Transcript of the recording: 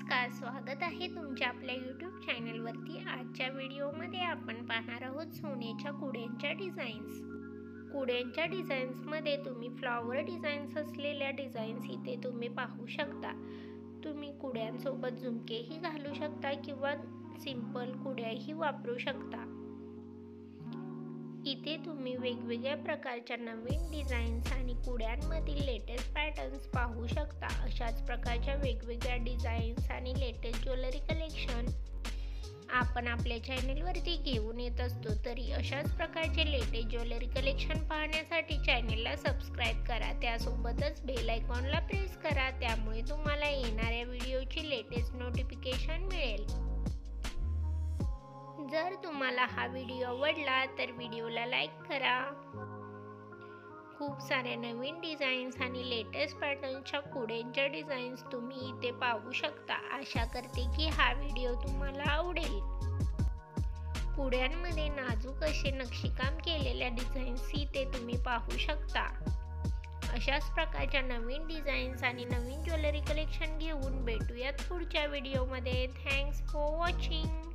नमस्कार, स्वागत आहे तुमच्या आपल्या यूट्यूब चॅनलवरती। आजच्या व्हिडिओमध्ये आपण पाहणार आहोत सोन्याच्या कुड्यांच्या डिझाईन्स। कुड्यांच्या डिझाईन्समध्ये तुम्ही फ्लॉवर डिझाईन्स असलेल्या डिझाईन्स इथे तुम्ही पाहू शकता। तुम्ही कुड्यांसोबत झुमकेही घालू शकता किंवा सिंपल कुड्याही वापरू शकता। इथे तुम्ही वेगवेगळ्या प्रकारच्या नवीन डिझाईन्स आणि कुड्यांमधील लेटेस्ट पॅटर्न्स पाहू शकता। अशाच प्रकारच्या वेगवेगळ्या डिझाईन्स आणि लेटेस्ट ज्वेलरी कलेक्शन आपण आपल्या चॅनलवरती घेऊन येत असतो। तरी अशाच प्रकारचे लेटेस्ट ज्वेलरी कलेक्शन पाहण्यासाठी चॅनलला सबस्क्राईब करा, त्यासोबतच बेल आयकॉनला प्रेस करा, त्यामुळे तुम्हाला येणाऱ्या व्हिडिओची लेटेस्ट नोटिफिकेशन मिळेल। जर तुम्हाला हा व्हिडिओ आवडला तर व्हिडिओला लाईक करा। खूप साऱ्या नवीन डिझाईन्स आणि लेटेस्ट पॅटर्नच्या कुड्यांच्या डिझाईन्स तुम्ही इथे पाहू शकता। आशा करते की हा व्हिडिओ तुम्हाला आवडेल। कुड्यांमध्ये नाजूक असे नक्षीकाम केलेल्या डिझाईन्स इथे तुम्ही पाहू शकता। अशाच प्रकारच्या नवीन डिझाईन्स आणि नवीन ज्वेलरी कलेक्शन घेऊन भेटूयात पुढच्या व्हिडिओमध्ये। Thanks for watching.